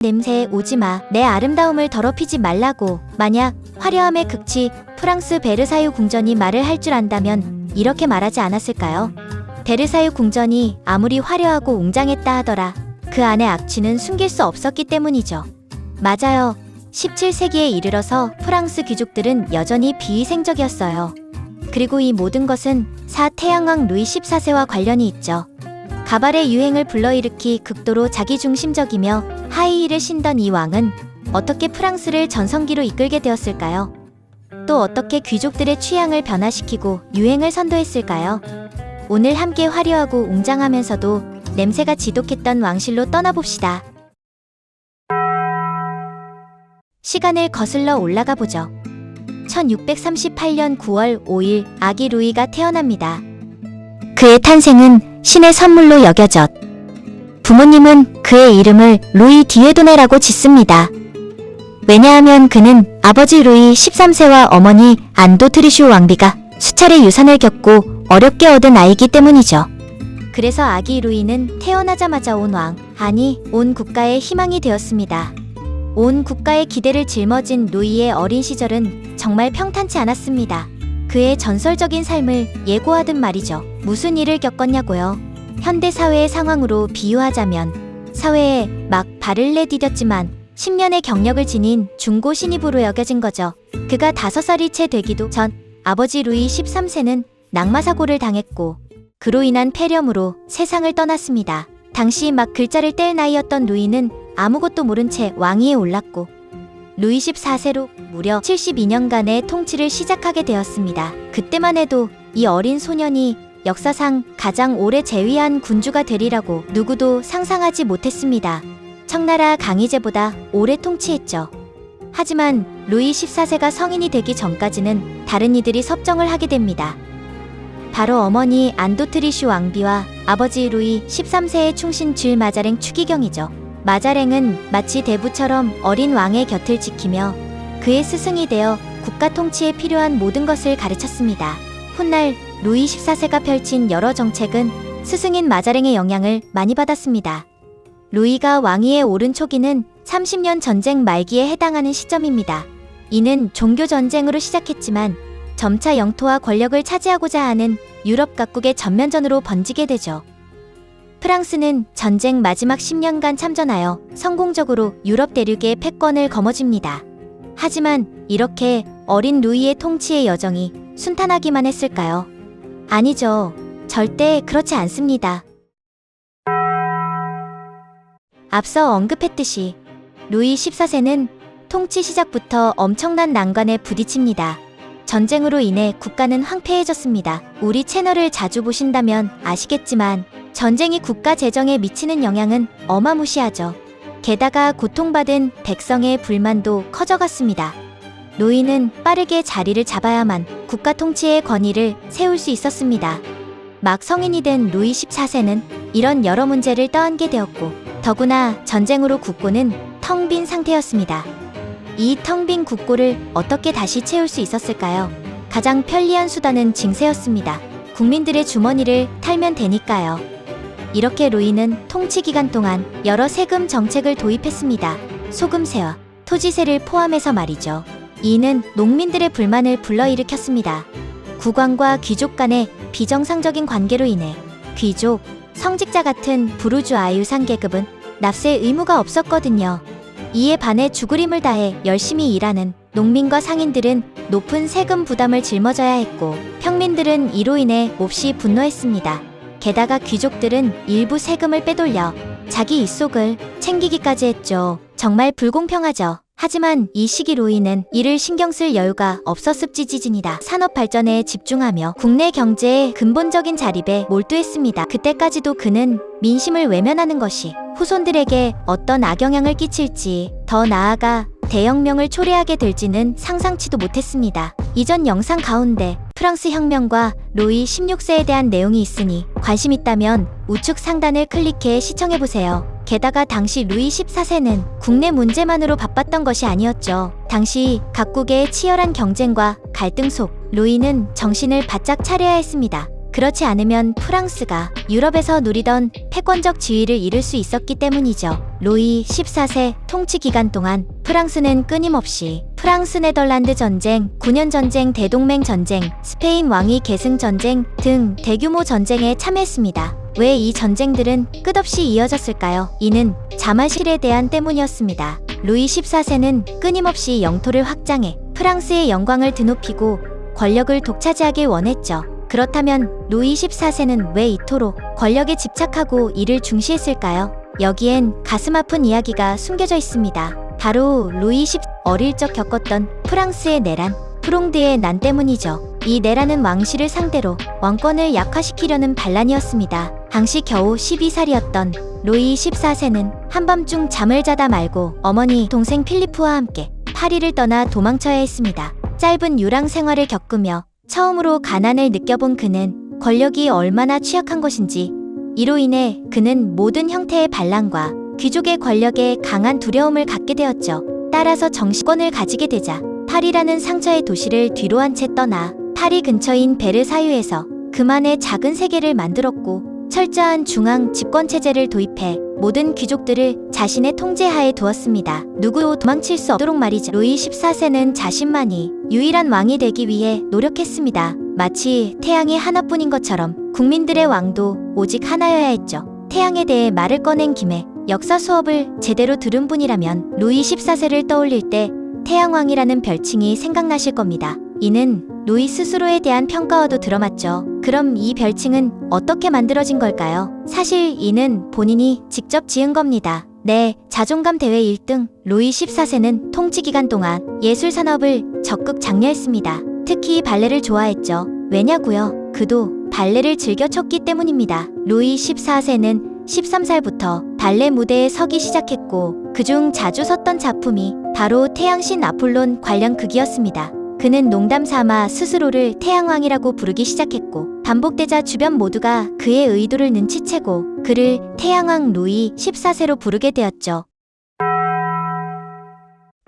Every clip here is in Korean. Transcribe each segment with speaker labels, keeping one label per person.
Speaker 1: 냄새 오지마. 내 아름다움을 더럽히지 말라고. 만약 화려함의 극치 프랑스 베르사유 궁전이 말을 할 줄 안다면 이렇게 말하지 않았을까요? 베르사유 궁전이 아무리 화려하고 웅장했다 하더라 그 안의 악취는 숨길 수 없었기 때문이죠. 맞아요. 17세기에 이르러서 프랑스 귀족들은 여전히 비위생적이었어요. 그리고 이 모든 것은 사태양왕 루이 14세와 관련이 있죠. 가발의 유행을 불러일으키 극도로 자기중심적이며 하이힐을 신던 이 왕은 어떻게 프랑스를 전성기로 이끌게 되었을까요? 또 어떻게 귀족들의 취향을 변화시키고 유행을 선도했을까요? 오늘 함께 화려하고 웅장하면서도 냄새가 지독했던 왕실로 떠나봅시다. 시간을 거슬러 올라가 보죠. 1638년 9월 5일 아기 루이가 태어납니다. 그의 탄생은 신의 선물로 여겨졌. 부모님은 그의 이름을 루이 디에도네라고 짓습니다. 왜냐하면 그는 아버지 루이 13세와 어머니 안도 트리슈 왕비가 수차례 유산을 겪고 어렵게 얻은 아이기 때문이죠. 그래서 아기 루이는 태어나자마자 온 왕, 아니 온 국가의 희망이 되었습니다. 온 국가의 기대를 짊어진 루이의 어린 시절은 정말 평탄치 않았습니다. 그의 전설적인 삶을 예고하듯 말이죠. 무슨 일을 겪었냐고요? 현대 사회의 상황으로 비유하자면 사회에 막 발을 내디뎠지만 10년의 경력을 지닌 중고 신입으로 여겨진 거죠. 그가 5살이 채 되기도 전 아버지 루이 13세는 낙마사고를 당했고 그로 인한 폐렴으로 세상을 떠났습니다. 당시 막 글자를 뗄 나이였던 루이는 아무것도 모른 채 왕위에 올랐고 루이 14세로 무려 72년간의 통치를 시작하게 되었습니다. 그때만 해도 이 어린 소년이 역사상 가장 오래 재위한 군주가 되리라고 누구도 상상하지 못했습니다. 청나라 강희제보다 오래 통치했죠. 하지만 루이 14세가 성인이 되기 전까지는 다른 이들이 섭정을 하게 됩니다. 바로 어머니 안도트리슈 왕비와 아버지 루이 13세의 충신 줄 마자랭 추기경이죠. 마자랭은 마치 대부처럼 어린 왕의 곁을 지키며 그의 스승이 되어 국가 통치에 필요한 모든 것을 가르쳤습니다. 훗날 루이 14세가 펼친 여러 정책은 스승인 마자랭의 영향을 많이 받았습니다. 루이가 왕위에 오른 초기는 30년 전쟁 말기에 해당하는 시점입니다. 이는 종교 전쟁으로 시작했지만 점차 영토와 권력을 차지하고자 하는 유럽 각국의 전면전으로 번지게 되죠. 프랑스는 전쟁 마지막 10년간 참전하여 성공적으로 유럽 대륙의 패권을 거머쥡니다. 하지만 이렇게 어린 루이의 통치의 여정이 순탄하기만 했을까요? 아니죠. 절대 그렇지 않습니다. 앞서 언급했듯이 루이 14세는 통치 시작부터 엄청난 난관에 부딪힙니다. 전쟁으로 인해 국가는 황폐해졌습니다. 우리 채널을 자주 보신다면 아시겠지만 전쟁이 국가 재정에 미치는 영향은 어마무시하죠. 게다가 고통받은 백성의 불만도 커져갔습니다. 루이는 빠르게 자리를 잡아야만 국가 통치의 권위를 세울 수 있었습니다. 막 성인이 된 루이 14세는 이런 여러 문제를 떠안게 되었고 더구나 전쟁으로 국고는 텅 빈 상태였습니다. 이 텅 빈 국고를 어떻게 다시 채울 수 있었을까요? 가장 편리한 수단은 징세였습니다. 국민들의 주머니를 털면 되니까요. 이렇게 루이는 통치 기간 동안 여러 세금 정책을 도입했습니다. 소금세와 토지세를 포함해서 말이죠. 이는 농민들의 불만을 불러일으켰습니다. 국왕과 귀족 간의 비정상적인 관계로 인해 귀족, 성직자 같은 부르주아 유상 계급은 납세 의무가 없었거든요. 이에 반해 죽으림을 다해 열심히 일하는 농민과 상인들은 높은 세금 부담을 짊어져야 했고 평민들은 이로 인해 몹시 분노했습니다. 게다가 귀족들은 일부 세금을 빼돌려 자기 입속을 챙기기까지 했죠. 정말 불공평하죠. 하지만 이 시기 루이는 이를 신경 쓸 여유가 없었습지지진이다. 산업 발전에 집중하며 국내 경제의 근본적인 자립에 몰두했습니다. 그때까지도 그는 민심을 외면하는 것이 후손들에게 어떤 악영향을 끼칠지, 더 나아가 대혁명을 초래하게 될지는 상상치도 못했습니다. 이전 영상 가운데 프랑스 혁명과 루이 16세에 대한 내용이 있으니 관심 있다면 우측 상단을 클릭해 시청해보세요. 게다가 당시 루이 14세는 국내 문제만으로 바빴던 것이 아니었죠. 당시 각국의 치열한 경쟁과 갈등 속 루이는 정신을 바짝 차려야 했습니다. 그렇지 않으면 프랑스가 유럽에서 누리던 패권적 지위를 잃을 수 있었기 때문이죠. 루이 14세 통치 기간 동안 프랑스는 끊임없이 프랑스 네덜란드 전쟁, 9년 전쟁, 대동맹 전쟁, 스페인 왕위 계승 전쟁 등 대규모 전쟁에 참여했습니다. 왜 이 전쟁들은 끝없이 이어졌을까요? 이는 자만실에 대한 때문이었습니다. 루이 14세는 끊임없이 영토를 확장해 프랑스의 영광을 드높이고 권력을 독차지하길 원했죠. 그렇다면 루이 14세는 왜 이토록 권력에 집착하고 이를 중시했을까요? 여기엔 가슴 아픈 이야기가 숨겨져 있습니다. 바로 루이 10 어릴 적 겪었던 프랑스의 내란, 프롱드의 난 때문이죠. 이 내란은 왕실을 상대로 왕권을 약화시키려는 반란이었습니다. 당시 겨우 12살이었던 루이 14세는 한밤중 잠을 자다 말고 어머니, 동생 필리프와 함께 파리를 떠나 도망쳐야 했습니다. 짧은 유랑 생활을 겪으며 처음으로 가난을 느껴본 그는 권력이 얼마나 취약한 것인지, 이로 인해 그는 모든 형태의 반란과 귀족의 권력에 강한 두려움을 갖게 되었죠. 따라서 정치권을 가지게 되자 파리라는 상처의 도시를 뒤로 한 채 떠나 파리 근처인 베르사유에서 그만의 작은 세계를 만들었고, 철저한 중앙 집권 체제를 도입해 모든 귀족들을 자신의 통제하에 두었습니다. 누구도 도망칠 수 없도록 말이죠. 루이 14세는 자신만이 유일한 왕이 되기 위해 노력했습니다. 마치 태양이 하나뿐인 것처럼 국민들의 왕도 오직 하나여야 했죠. 태양에 대해 말을 꺼낸 김에 역사 수업을 제대로 들은 분이라면 루이 14세를 떠올릴 때 태양왕이라는 별칭이 생각나실 겁니다. 이는 루이 스스로에 대한 평가와도 들어맞죠. 그럼 이 별칭은 어떻게 만들어진 걸까요? 사실 이는 본인이 직접 지은 겁니다. 네, 자존감 대회 1등 루이 14세는 통치 기간 동안 예술 산업을 적극 장려했습니다. 특히 발레를 좋아했죠. 왜냐고요? 그도 발레를 즐겨 췄기 때문입니다. 루이 14세는 13살부터 발레 무대에 서기 시작했고, 그중 자주 섰던 작품이 바로 태양신 아폴론 관련 극이었습니다. 그는 농담 삼아 스스로를 태양왕이라고 부르기 시작했고, 반복되자 주변 모두가 그의 의도를 눈치채고 그를 태양왕 루이 14세로 부르게 되었죠.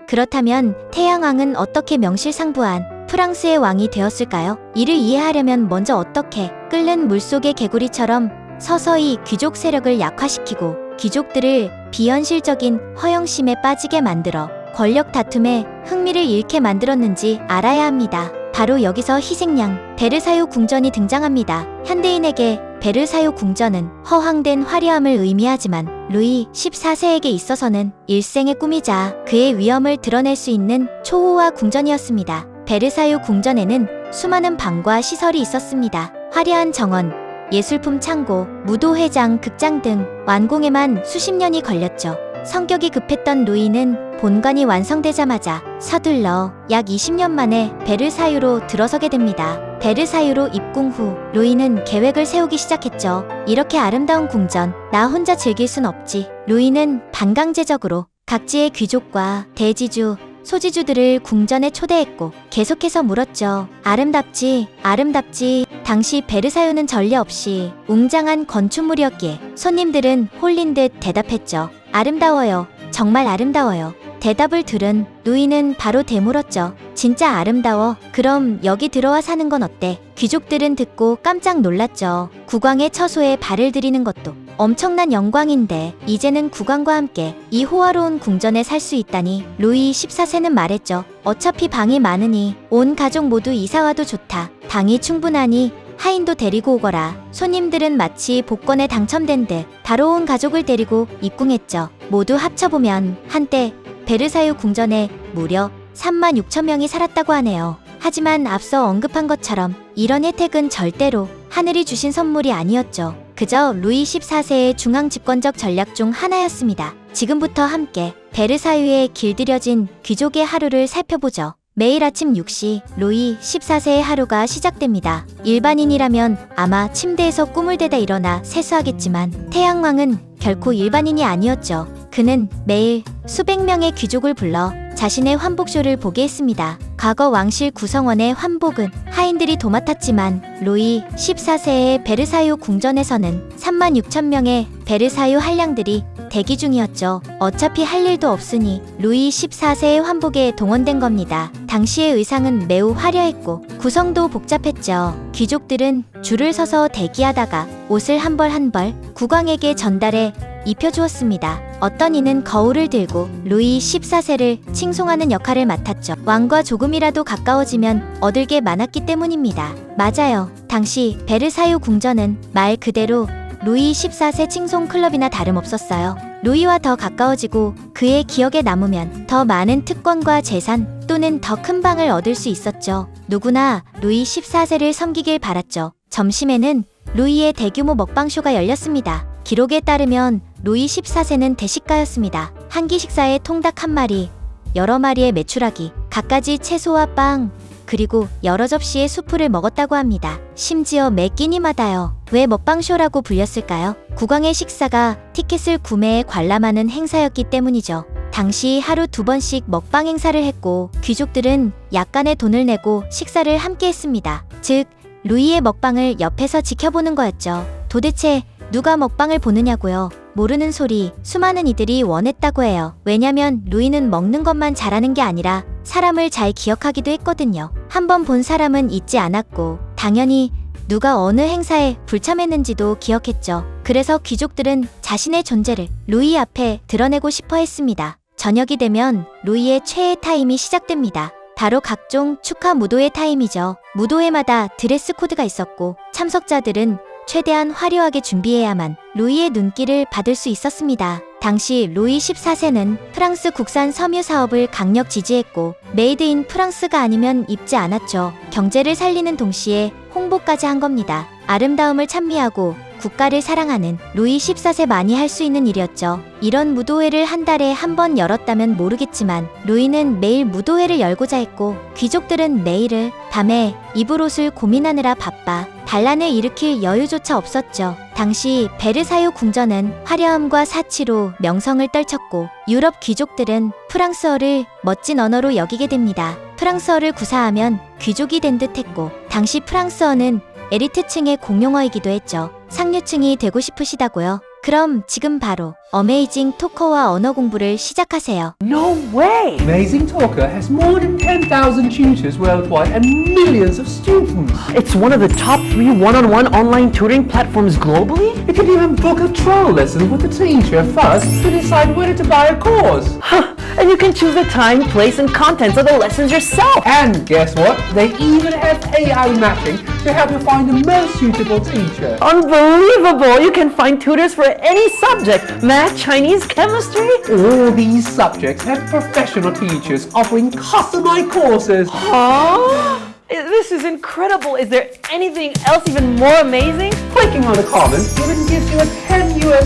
Speaker 1: 그렇다면 태양왕은 어떻게 명실상부한 프랑스의 왕이 되었을까요? 이를 이해하려면 먼저 어떻게 끓는 물속의 개구리처럼 서서히 귀족 세력을 약화시키고 귀족들을 비현실적인 허영심에 빠지게 만들어 권력 다툼에 흥미를 잃게 만들었는지 알아야 합니다. 바로 여기서 희생양 베르사유 궁전이 등장합니다. 현대인에게 베르사유 궁전은 허황된 화려함을 의미하지만 루이 14세에게 있어서는 일생의 꿈이자 그의 위엄을 드러낼 수 있는 초호화 궁전이었습니다. 베르사유 궁전에는 수많은 방과 시설이 있었습니다. 화려한 정원, 예술품 창고, 무도회장, 극장 등 완공에만 수십 년이 걸렸죠. 성격이 급했던 루이는 본관이 완성되자마자 서둘러 약 20년 만에 베르사유로 들어서게 됩니다. 베르사유로 입궁 후 루이는 계획을 세우기 시작했죠. 이렇게 아름다운 궁전, 나 혼자 즐길 순 없지. 루이는 반강제적으로 각지의 귀족과 대지주, 소지주들을 궁전에 초대했고 계속해서 물었죠. 아름답지, 아름답지. 당시 베르사유는 전례 없이 웅장한 건축물이었기에 손님들은 홀린 듯 대답했죠. 아름다워요. 정말 아름다워요. 대답을 들은 루이는 바로 되물었죠. 진짜 아름다워? 그럼 여기 들어와 사는 건 어때? 귀족들은 듣고 깜짝 놀랐죠. 국왕의 처소에 발을 들이는 것도 엄청난 영광인데 이제는 국왕과 함께 이 호화로운 궁전에 살 수 있다니. 루이 14세는 말했죠. 어차피 방이 많으니 온 가족 모두 이사와도 좋다. 방이 충분하니 하인도 데리고 오거라. 손님들은 마치 복권에 당첨된 듯 바로 온 가족을 데리고 입궁했죠. 모두 합쳐보면 한때 베르사유 궁전에 무려 3만 6천 명이 살았다고 하네요. 하지만 앞서 언급한 것처럼 이런 혜택은 절대로 하늘이 주신 선물이 아니었죠. 그저 루이 14세의 중앙 집권적 전략 중 하나였습니다. 지금부터 함께 베르사유에 길들여진 귀족의 하루를 살펴보죠. 매일 아침 6시 루이 14세의 하루가 시작됩니다. 일반인이라면 아마 침대에서 꿈을 대다 일어나 세수하겠지만 태양왕은 결코 일반인이 아니었죠. 그는 매일 수백 명의 귀족을 불러 자신의 환복쇼를 보게 했습니다. 과거 왕실 구성원의 환복은 하인들이 도맡았지만 루이 14세의 베르사유 궁전에서는 36,000명의 베르사유 한량들이 대기 중이었죠. 어차피 할 일도 없으니 루이 14세의 환복에 동원된 겁니다. 당시의 의상은 매우 화려했고 구성도 복잡했죠. 귀족들은 줄을 서서 대기하다가 옷을 한 벌 한 벌 국왕에게 전달해 입혀주었습니다. 어떤 이는 거울을 들고 루이 14세를 칭송하는 역할을 맡았죠. 왕과 조금이라도 가까워지면 얻을 게 많았기 때문입니다. 맞아요. 당시 베르사유 궁전은 말 그대로 루이 14세 칭송 클럽이나 다름없었어요. 루이와 더 가까워지고 그의 기억에 남으면 더 많은 특권과 재산 또는 더 큰 방을 얻을 수 있었죠. 누구나 루이 14세를 섬기길 바랐죠. 점심에는 루이의 대규모 먹방쇼가 열렸습니다. 기록에 따르면 루이 14세는 대식가였습니다. 한 끼 식사에 통닭 한 마리, 여러 마리의 메추라기, 갖가지 채소와 빵, 그리고 여러 접시의 수프를 먹었다고 합니다. 심지어 매 끼니마다요. 왜 먹방쇼라고 불렸을까요? 국왕의 식사가 티켓을 구매해 관람하는 행사였기 때문이죠. 당시 하루 2번씩 먹방 행사를 했고 귀족들은 약간의 돈을 내고 식사를 함께 했습니다. 즉, 루이의 먹방을 옆에서 지켜보는 거였죠. 도대체 누가 먹방을 보느냐고요? 모르는 소리, 수많은 이들이 원했다고 해요. 왜냐면 루이는 먹는 것만 잘하는 게 아니라 사람을 잘 기억하기도 했거든요. 한번 본 사람은 잊지 않았고 당연히 누가 어느 행사에 불참했는지도 기억했죠. 그래서 귀족들은 자신의 존재를 루이 앞에 드러내고 싶어 했습니다. 저녁이 되면 루이의 최애 타임이 시작됩니다. 바로 각종 축하 무도회 타임이죠. 무도회마다 드레스 코드가 있었고 참석자들은 최대한 화려하게 준비해야만 루이의 눈길을 받을 수 있었습니다. 당시 루이 14세는 프랑스 국산 섬유 사업을 강력 지지했고 메이드 인 프랑스가 아니면 입지 않았죠. 경제를 살리는 동시에 홍보까지 한 겁니다. 아름다움을 찬미하고 국가를 사랑하는 루이 14세만이 할 수 있는 일이었죠. 이런 무도회를 한 달에 한 번 열었다면 모르겠지만 루이는 매일 무도회를 열고자 했고 귀족들은 매일을 밤에 입을 옷을 고민하느라 바빠 반란을 일으킬 여유조차 없었죠. 당시 베르사유 궁전은 화려함과 사치로 명성을 떨쳤고 유럽 귀족들은 프랑스어를 멋진 언어로 여기게 됩니다. 프랑스어를 구사하면 귀족이 된 듯했고 당시 프랑스어는 에리트층의 공용어이기도 했죠. 상류층이 되고 싶으시다고요? 그럼 지금 바로 어메이징 토커와 언어 공부를 시작하세요.
Speaker 2: No way!
Speaker 3: Amazing Talker has more than 10,000 tutors worldwide and millions of students.
Speaker 2: It's one of the top 3 one-on-one online tutoring platforms globally?
Speaker 3: You can even book a trial lesson with the teacher first to decide whether to buy a course.
Speaker 2: Huh, and you can choose the time, place, and contents of the lessons yourself!
Speaker 3: And guess what? They even have AI matching to help you find the most suitable teacher.
Speaker 2: Unbelievable! You can find tutors for any subject. Math, Chinese, chemistry?
Speaker 3: All these subjects have professional teachers offering customized courses.
Speaker 2: Huh? This is incredible. Is there anything else even more amazing?
Speaker 3: Clicking on the comments even gives you a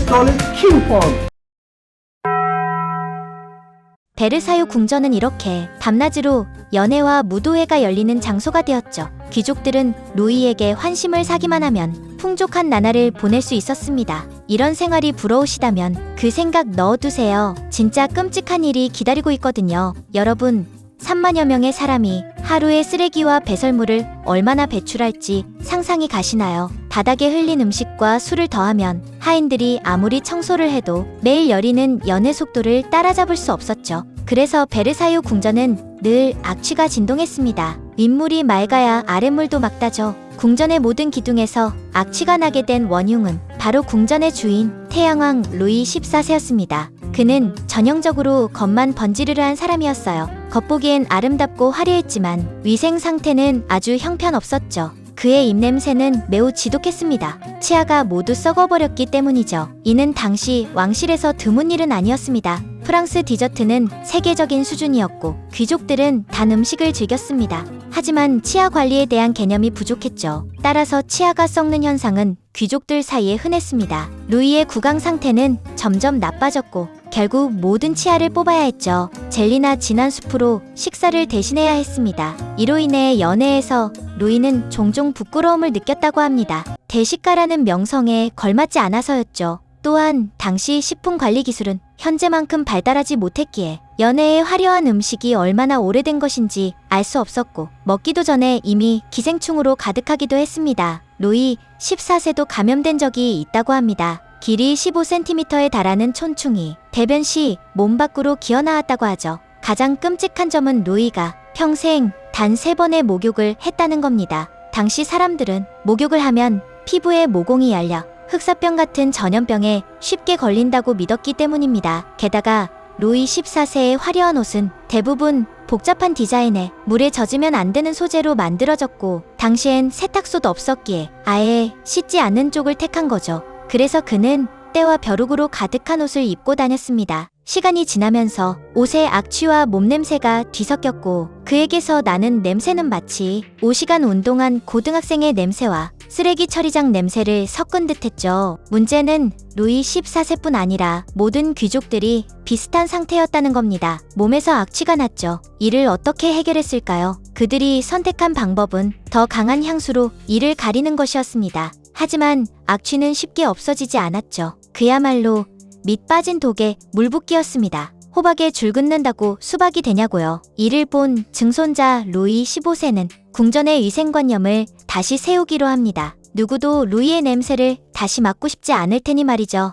Speaker 3: $10 coupon.
Speaker 1: 베르사유 궁전은 이렇게 밤낮으로 연회와 무도회가 열리는 장소가 되었죠. 귀족들은 루이에게 환심을 사기만 하면 풍족한 나날을 보낼 수 있었습니다. 이런 생활이 부러우시다면 그 생각 넣어두세요. 진짜 끔찍한 일이 기다리고 있거든요. 여러분, 3만여 명의 사람이 하루에 쓰레기와 배설물을 얼마나 배출할지 상상이 가시나요? 바닥에 흘린 음식과 술을 더하면 하인들이 아무리 청소를 해도 매일 열리는 연회 속도를 따라잡을 수 없었죠. 그래서 베르사유 궁전은 늘 악취가 진동했습니다. 윗물이 맑아야 아랫물도 맑다죠. 궁전의 모든 기둥에서 악취가 나게 된 원흉은 바로 궁전의 주인 태양왕 루이 14세였습니다. 그는 전형적으로 겉만 번지르르한 사람이었어요. 겉보기엔 아름답고 화려했지만 위생 상태는 아주 형편없었죠. 그의 입냄새는 매우 지독했습니다. 치아가 모두 썩어버렸기 때문이죠. 이는 당시 왕실에서 드문 일은 아니었습니다. 프랑스 디저트는 세계적인 수준이었고 귀족들은 단 음식을 즐겼습니다. 하지만 치아 관리에 대한 개념이 부족했죠. 따라서 치아가 썩는 현상은 귀족들 사이에 흔했습니다. 루이의 구강 상태는 점점 나빠졌고 결국 모든 치아를 뽑아야 했죠. 젤리나 진한 수프로 식사를 대신해야 했습니다. 이로 인해 연회에서 루이는 종종 부끄러움을 느꼈다고 합니다. 대식가라는 명성에 걸맞지 않아서였죠. 또한 당시 식품 관리 기술은 현재만큼 발달하지 못했기에 연애의 화려한 음식이 얼마나 오래된 것인지 알 수 없었고 먹기도 전에 이미 기생충으로 가득하기도 했습니다. 루이 14세도 감염된 적이 있다고 합니다. 길이 15cm에 달하는 촌충이 대변 시 몸 밖으로 기어나왔다고 하죠. 가장 끔찍한 점은 루이가 평생 단 3번의 목욕을 했다는 겁니다. 당시 사람들은 목욕을 하면 피부에 모공이 열려 흑사병 같은 전염병에 쉽게 걸린다고 믿었기 때문입니다. 게다가 루이 14세의 화려한 옷은 대부분 복잡한 디자인에 물에 젖으면 안 되는 소재로 만들어졌고 당시엔 세탁소도 없었기에 아예 씻지 않는 쪽을 택한 거죠. 그래서 그는 때와 벼룩으로 가득한 옷을 입고 다녔습니다. 시간이 지나면서 옷에 악취와 몸냄새가 뒤섞였고 그에게서 나는 냄새는 마치 5시간 운동한 고등학생의 냄새와 쓰레기 처리장 냄새를 섞은 듯했죠. 문제는 루이 14세뿐 아니라 모든 귀족들이 비슷한 상태였다는 겁니다. 몸에서 악취가 났죠. 이를 어떻게 해결했을까요? 그들이 선택한 방법은 더 강한 향수로 이를 가리는 것이었습니다. 하지만 악취는 쉽게 없어지지 않았죠. 그야말로 밑 빠진 독에 물 붓기였습니다. 호박에 줄 긋는다고 수박이 되냐고요. 이를 본 증손자 루이 15세는 궁전의 위생관념을 다시 세우기로 합니다. 누구도 루이의 냄새를 다시 맡고 싶지 않을 테니 말이죠.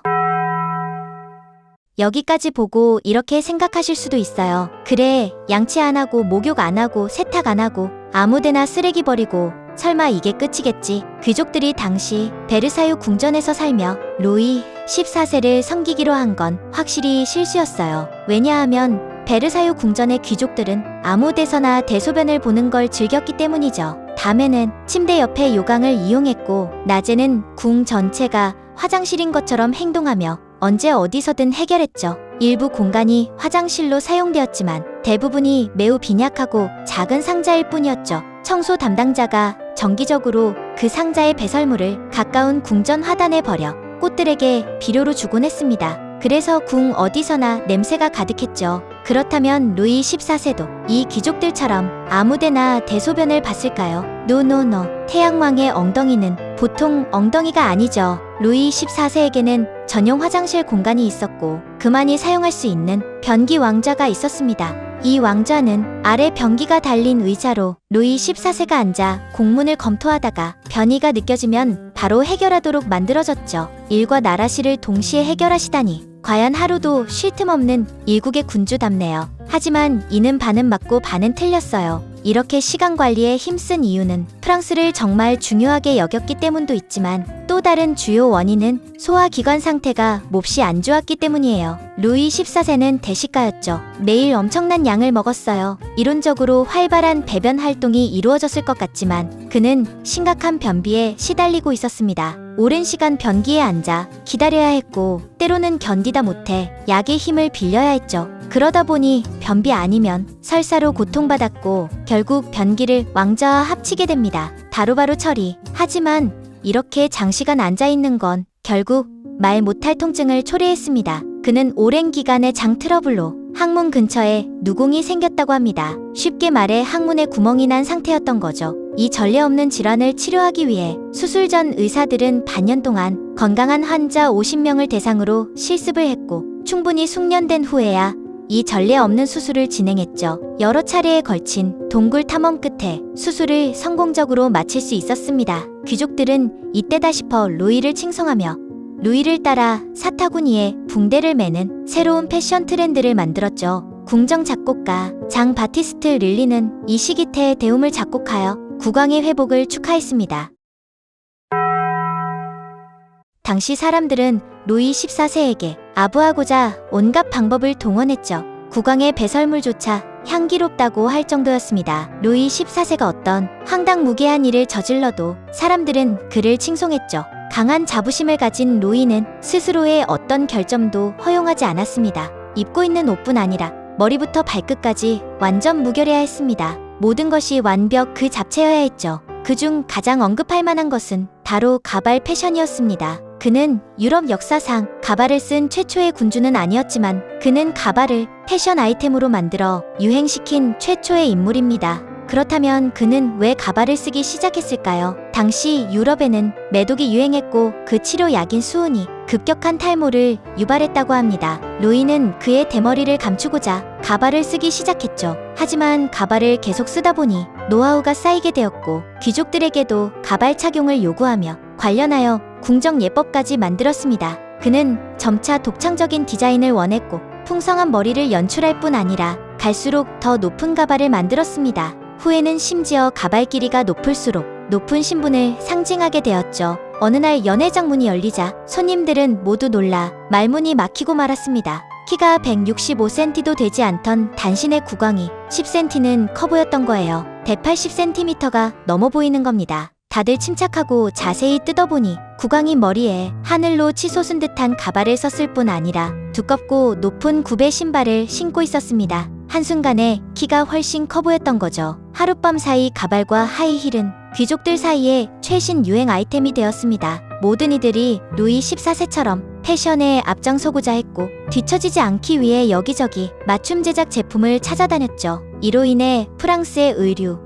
Speaker 1: 여기까지 보고 이렇게 생각하실 수도 있어요. 그래, 양치 안 하고 목욕 안 하고 세탁 안 하고 아무데나 쓰레기 버리고 설마 이게 끝이겠지. 귀족들이 당시 베르사유 궁전에서 살며 루이 14세를 섬기기로 한 건 확실히 실수였어요. 왜냐하면 베르사유 궁전의 귀족들은 아무 데서나 대소변을 보는 걸 즐겼기 때문이죠. 밤에는 침대 옆에 요강을 이용했고 낮에는 궁 전체가 화장실인 것처럼 행동하며 언제 어디서든 해결했죠. 일부 공간이 화장실로 사용되었지만 대부분이 매우 빈약하고 작은 상자일 뿐이었죠. 청소 담당자가 정기적으로 그 상자의 배설물을 가까운 궁전 화단에 버려 꽃들에게 비료로 주곤 했습니다. 그래서 궁 어디서나 냄새가 가득했죠. 그렇다면 루이 14세도 이 귀족들처럼 아무데나 대소변을 봤을까요? 노노노. 태양왕의 엉덩이는 보통 엉덩이가 아니죠. 루이 14세에게는 전용 화장실 공간이 있었고 그만이 사용할 수 있는 변기 왕좌가 있었습니다. 이 왕좌는 아래 변기가 달린 의자로 루이 14세가 앉아 공문을 검토하다가 변이가 느껴지면 바로 해결하도록 만들어졌죠. 일과 나라시를 동시에 해결하시다니 과연 하루도 쉴 틈 없는 일국의 군주답네요. 하지만 이는 반은 맞고 반은 틀렸어요. 이렇게 시간 관리에 힘쓴 이유는 프랑스를 정말 중요하게 여겼기 때문도 있지만 또 다른 주요 원인은 소화기관 상태가 몹시 안 좋았기 때문이에요. 루이 14세는 대식가였죠. 매일 엄청난 양을 먹었어요. 이론적으로 활발한 배변 활동이 이루어졌을 것 같지만 그는 심각한 변비에 시달리고 있었습니다. 오랜 시간 변기에 앉아 기다려야 했고 때로는 견디다 못해 약의 힘을 빌려야 했죠. 그러다 보니 변비 아니면 설사로 고통받았고 결국 변기를 왕좌와 합치게 됩니다. 바로바로 처리. 하지만 이렇게 장시간 앉아있는 건 결국 말 못할 통증을 초래했습니다. 그는 오랜 기간의 장 트러블로 항문 근처에 누공이 생겼다고 합니다. 쉽게 말해 항문에 구멍이 난 상태였던 거죠. 이 전례 없는 질환을 치료하기 위해 수술 전 의사들은 반년 동안 건강한 환자 50명을 대상으로 실습을 했고 충분히 숙련된 후에야 이 전례 없는 수술을 진행했죠. 여러 차례에 걸친 동굴 탐험 끝에 수술을 성공적으로 마칠 수 있었습니다. 귀족들은 이때다 싶어 루이를 칭송하며 루이를 따라 사타구니에 붕대를 매는 새로운 패션 트렌드를 만들었죠. 궁정 작곡가 장 바티스트 릴리는 이 시기태의 대움을 작곡하여 국왕의 회복을 축하했습니다. 당시 사람들은 루이 14세에게 아부하고자 온갖 방법을 동원했죠. 국왕의 배설물조차 향기롭다고 할 정도였습니다. 루이 14세가 어떤 황당무계한 일을 저질러도 사람들은 그를 칭송했죠. 강한 자부심을 가진 루이는 스스로의 어떤 결점도 허용하지 않았습니다. 입고 있는 옷뿐 아니라 머리부터 발끝까지 완전 무결해야 했습니다. 모든 것이 완벽 그 자체여야 했죠. 그중 가장 언급할 만한 것은 바로 가발 패션이었습니다. 그는 유럽 역사상 가발을 쓴 최초의 군주는 아니었지만 그는 가발을 패션 아이템으로 만들어 유행시킨 최초의 인물입니다. 그렇다면 그는 왜 가발을 쓰기 시작했을까요? 당시 유럽에는 매독이 유행했고 그 치료약인 수은이 급격한 탈모를 유발했다고 합니다. 루이는 그의 대머리를 감추고자 가발을 쓰기 시작했죠. 하지만 가발을 계속 쓰다 보니 노하우가 쌓이게 되었고 귀족들에게도 가발 착용을 요구하며 관련하여 궁정 예법까지 만들었습니다. 그는 점차 독창적인 디자인을 원했고 풍성한 머리를 연출할 뿐 아니라 갈수록 더 높은 가발을 만들었습니다. 후에는 심지어 가발 길이가 높을수록 높은 신분을 상징하게 되었죠. 어느 날 연회장문이 열리자 손님들은 모두 놀라 말문이 막히고 말았습니다. 키가 165cm도 되지 않던 단신의 국왕이 10cm는 커 보였던 거예요. 180cm가 넘어 보이는 겁니다. 다들 침착하고 자세히 뜯어보니 국왕이 머리에 하늘로 치솟은 듯한 가발을 썼을 뿐 아니라 두껍고 높은 굽의 신발을 신고 있었습니다. 한순간에 키가 훨씬 커 보였던 거죠. 하룻밤 사이 가발과 하이힐은 귀족들 사이에 최신 유행 아이템이 되었습니다. 모든 이들이 루이 14세처럼 패션에 앞장서고자 했고 뒤처지지 않기 위해 여기저기 맞춤 제작 제품을 찾아다녔죠. 이로 인해 프랑스의 의류,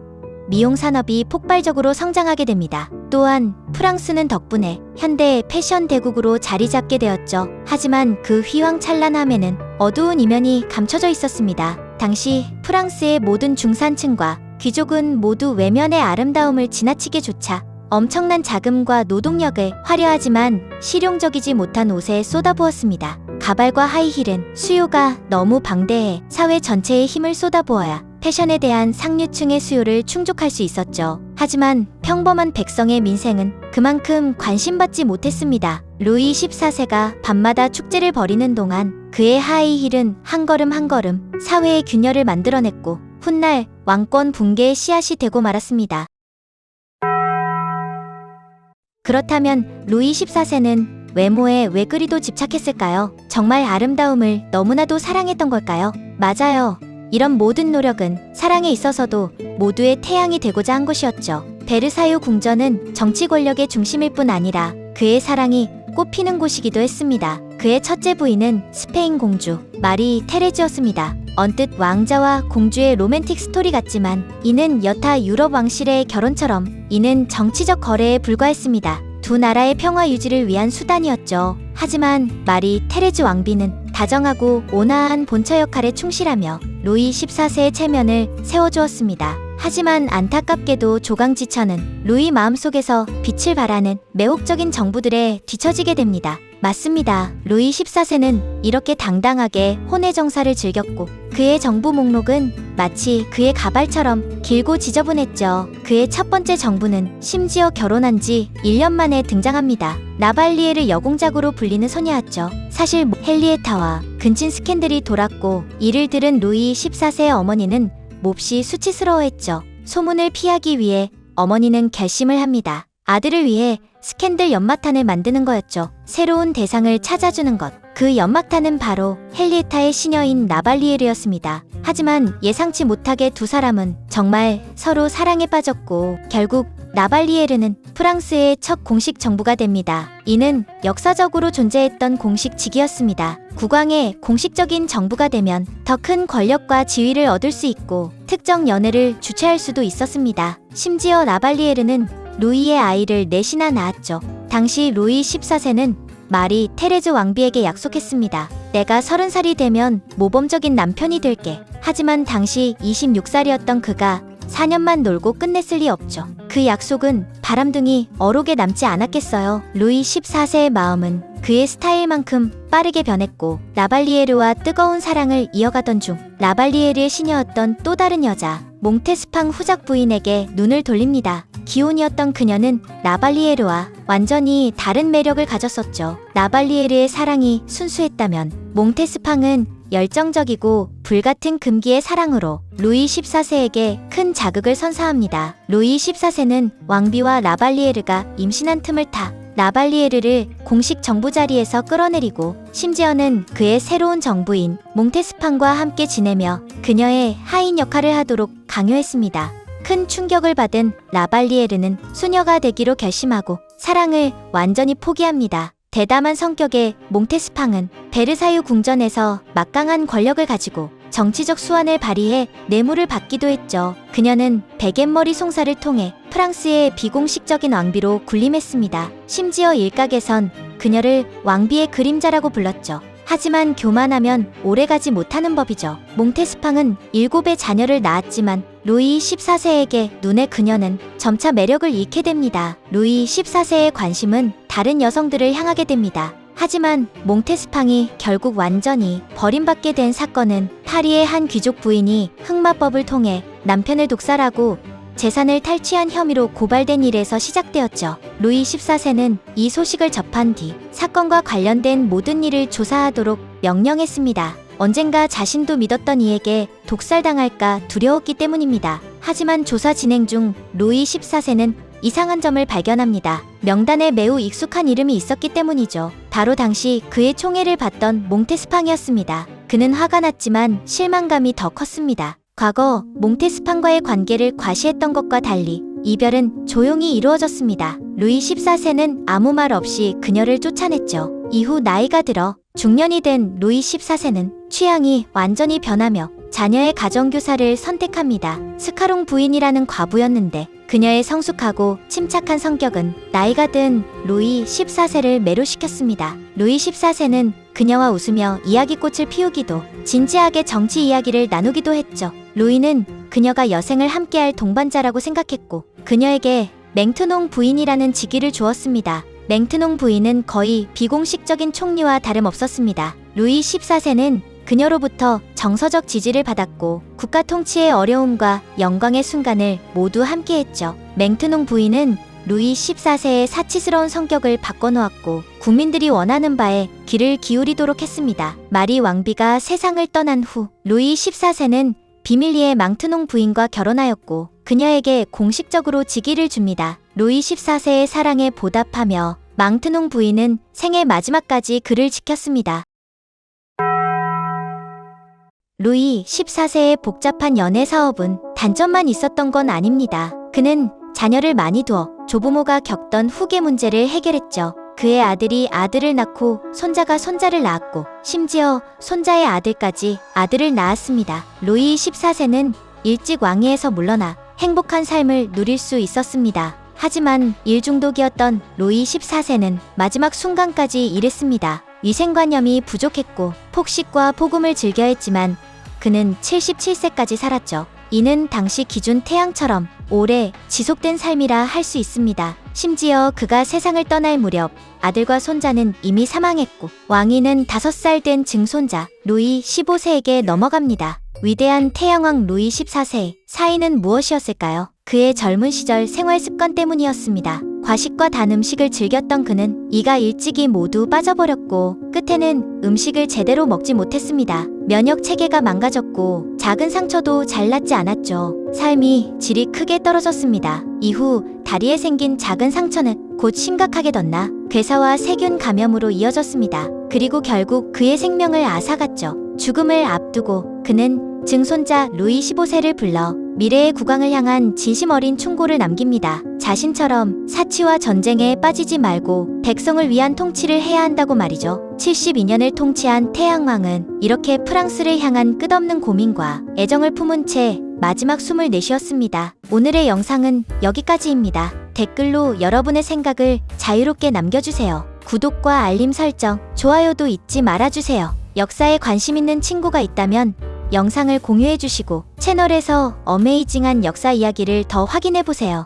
Speaker 1: 미용 산업이 폭발적으로 성장하게 됩니다. 또한 프랑스는 덕분에 현대 패션 대국으로 자리 잡게 되었죠. 하지만 그 휘황찬란함에는 어두운 이면이 감춰져 있었습니다. 당시 프랑스의 모든 중산층과 귀족은 모두 외면의 아름다움을 지나치게 좇아 엄청난 자금과 노동력을 화려하지만 실용적이지 못한 옷에 쏟아부었습니다. 가발과 하이힐은 수요가 너무 방대해 사회 전체의 힘을 쏟아부어야 패션에 대한 상류층의 수요를 충족할 수 있었죠. 하지만 평범한 백성의 민생은 그만큼 관심받지 못했습니다. 루이 14세가 밤마다 축제를 벌이는 동안 그의 하이힐은 한 걸음 한 걸음 사회의 균열을 만들어냈고 훗날 왕권 붕괴의 씨앗이 되고 말았습니다. 그렇다면 루이 14세는 외모에 왜 그리도 집착했을까요? 정말 아름다움을 너무나도 사랑했던 걸까요? 맞아요. 이런 모든 노력은 사랑에 있어서도 모두의 태양이 되고자 한 것이었죠. 베르사유 궁전은 정치 권력의 중심일 뿐 아니라 그의 사랑이 꽃피는 곳이기도 했습니다. 그의 첫째 부인은 스페인 공주 마리 테레즈였습니다. 언뜻 왕자와 공주의 로맨틱 스토리 같지만 이는 여타 유럽 왕실의 결혼처럼 이는 정치적 거래에 불과했습니다. 두 나라의 평화 유지를 위한 수단이었죠. 하지만 마리 테레즈 왕비는 다정하고 온화한 본처 역할에 충실하며 루이 14세의 체면을 세워주었습니다. 하지만 안타깝게도 조강지처는 루이 마음속에서 빛을 발하는 매혹적인 정부들에 뒤처지게 됩니다. 맞습니다. 루이 14세는 이렇게 당당하게 혼의 정사를 즐겼고 그의 정부 목록은 마치 그의 가발처럼 길고 지저분했죠. 그의 첫 번째 정부는 심지어 결혼한 지 1년 만에 등장합니다. 라발리에르 여공작으로 불리는 소녀였죠. 사실 헨리에타와 근친 스캔들이 돌았고 이를 들은 루이 14세의 어머니는 몹시 수치스러워했죠. 소문을 피하기 위해 어머니는 결심을 합니다. 아들을 위해 스캔들 연막탄을 만드는 거였죠. 새로운 대상을 찾아주는 것. 그 연막탄은 바로 헨리에타의 시녀인 라발리에르였습니다. 하지만 예상치 못하게 두 사람은 정말 서로 사랑에 빠졌고 결국 라발리에르는 프랑스의 첫 공식 정부가 됩니다. 이는 역사적으로 존재했던 공식직이었습니다. 국왕의 공식적인 정부가 되면 더 큰 권력과 지위를 얻을 수 있고 특정 연회를 주최할 수도 있었습니다. 심지어 라발리에르는 루이의 아이를 넷이나 낳았죠. 당시 루이 14세는 마리 테레즈 왕비에게 약속했습니다. 내가 30살이 되면 모범적인 남편이 될게. 하지만 당시 26살이었던 그가 4년만 놀고 끝냈을 리 없죠. 그 약속은 바람둥이 어록에 남지 않았겠어요. 루이 14세의 마음은 그의 스타일만큼 빠르게 변했고 라발리에르와 뜨거운 사랑을 이어가던 중 라발리에르의 시녀였던 또 다른 여자 몽테스팡 후작 부인에게 눈을 돌립니다. 기혼이었던 그녀는 라발리에르와 완전히 다른 매력을 가졌었죠. 라발리에르의 사랑이 순수했다면 몽테스팡은 열정적이고 불같은 금기의 사랑으로 루이 14세에게 큰 자극을 선사합니다. 루이 14세는 왕비와 라발리에르가 임신한 틈을 타 라발리에르를 공식 정부 자리에서 끌어내리고 심지어는 그의 새로운 정부인 몽테스팡과 함께 지내며 그녀의 하인 역할을 하도록 강요했습니다. 큰 충격을 받은 라발리에르는 수녀가 되기로 결심하고 사랑을 완전히 포기합니다. 대담한 성격의 몽테스팡은 베르사유 궁전에서 막강한 권력을 가지고 정치적 수완을 발휘해 뇌물을 받기도 했죠. 그녀는 베갯머리 송사를 통해 프랑스의 비공식적인 왕비로 군림했습니다. 심지어 일각에선 그녀를 왕비의 그림자라고 불렀죠. 하지만 교만하면 오래가지 못하는 법이죠. 몽테스팡은 7의 자녀를 낳았지만 루이 14세에게 눈에 그녀는 점차 매력을 잃게 됩니다. 루이 14세의 관심은 다른 여성들을 향하게 됩니다. 하지만 몽테스팡이 결국 완전히 버림받게 된 사건은 파리의 한 귀족 부인이 흑마법을 통해 남편을 독살하고 재산을 탈취한 혐의로 고발된 일에서 시작되었죠. 루이 14세는 이 소식을 접한 뒤 사건과 관련된 모든 일을 조사하도록 명령했습니다. 언젠가 자신도 믿었던 이에게 독살당할까 두려웠기 때문입니다. 하지만 조사 진행 중 루이 14세는 이상한 점을 발견합니다. 명단에 매우 익숙한 이름이 있었기 때문이죠. 바로 당시 그의 총애를 받던 몽테스팡이었습니다. 그는 화가 났지만 실망감이 더 컸습니다. 과거 몽테스팡과의 관계를 과시했던 것과 달리 이별은 조용히 이루어졌습니다. 루이 14세는 아무 말 없이 그녀를 쫓아냈죠. 이후 나이가 들어 중년이 된 루이 14세는 취향이 완전히 변하며 자녀의 가정교사를 선택합니다. 스카롱 부인이라는 과부였는데 그녀의 성숙하고 침착한 성격은 나이가 든 루이 14세를 매료시켰습니다. 루이 14세는 그녀와 웃으며 이야기꽃을 피우기도 진지하게 정치 이야기를 나누기도 했죠. 루이는 그녀가 여생을 함께할 동반자라고 생각했고 그녀에게 맹트농 부인이라는 직위를 주었습니다. 맹트농 부인은 거의 비공식적인 총리와 다름없었습니다. 루이 14세는 그녀로부터 정서적 지지를 받았고 국가 통치의 어려움과 영광의 순간을 모두 함께했죠. 맹트농 부인은 루이 14세의 사치스러운 성격을 바꿔놓았고 국민들이 원하는 바에 귀를 기울이도록 했습니다. 마리 왕비가 세상을 떠난 후 루이 14세는 비밀리에 망트농 부인과 결혼하였고 그녀에게 공식적으로 직위를 줍니다. 루이 14세의 사랑에 보답하며 망트농 부인은 생애 마지막까지 그를 지켰습니다. 루이 14세의 복잡한 연애 사업은 단점만 있었던 건 아닙니다. 그는 자녀를 많이 두어 조부모가 겪던 후계 문제를 해결했죠. 그의 아들이 아들을 낳고 손자가 손자를 낳았고 심지어 손자의 아들까지 아들을 낳았습니다. 루이 14세는 일찍 왕위에서 물러나 행복한 삶을 누릴 수 있었습니다. 하지만 일중독이었던 루이 14세는 마지막 순간까지 일했습니다. 위생관념이 부족했고 폭식과 폭음을 즐겨 했지만 그는 77세까지 살았죠. 이는 당시 기준 태양처럼 오래 지속된 삶이라 할 수 있습니다. 심지어 그가 세상을 떠날 무렵 아들과 손자는 이미 사망했고 왕위는 5살 된 증손자 루이 15세에게 넘어갑니다. 위대한 태양왕 루이 14세 사인은 무엇이었을까요? 그의 젊은 시절 생활 습관 때문이었습니다. 과식과 단 음식을 즐겼던 그는 이가 일찍이 모두 빠져버렸고 끝에는 음식을 제대로 먹지 못했습니다. 면역 체계가 망가졌고 작은 상처도 잘 낫지 않았죠. 삶이 질이 크게 떨어졌습니다. 이후 다리에 생긴 작은 상처는 곧 심각하게 덧나 괴사와 세균 감염으로 이어졌습니다. 그리고 결국 그의 생명을 앗아갔죠. 죽음을 앞두고 그는 증손자 루이 15세를 불러 미래의 국왕을 향한 진심 어린 충고를 남깁니다. 자신처럼 사치와 전쟁에 빠지지 말고 백성을 위한 통치를 해야 한다고 말이죠. 72년을 통치한 태양왕은 이렇게 프랑스를 향한 끝없는 고민과 애정을 품은 채 마지막 숨을 내쉬었습니다. 오늘의 영상은 여기까지입니다. 댓글로 여러분의 생각을 자유롭게 남겨주세요. 구독과 알림 설정, 좋아요도 잊지 말아주세요. 역사에 관심 있는 친구가 있다면 영상을 공유해주시고 채널에서 어메이징한 역사 이야기를 더 확인해보세요.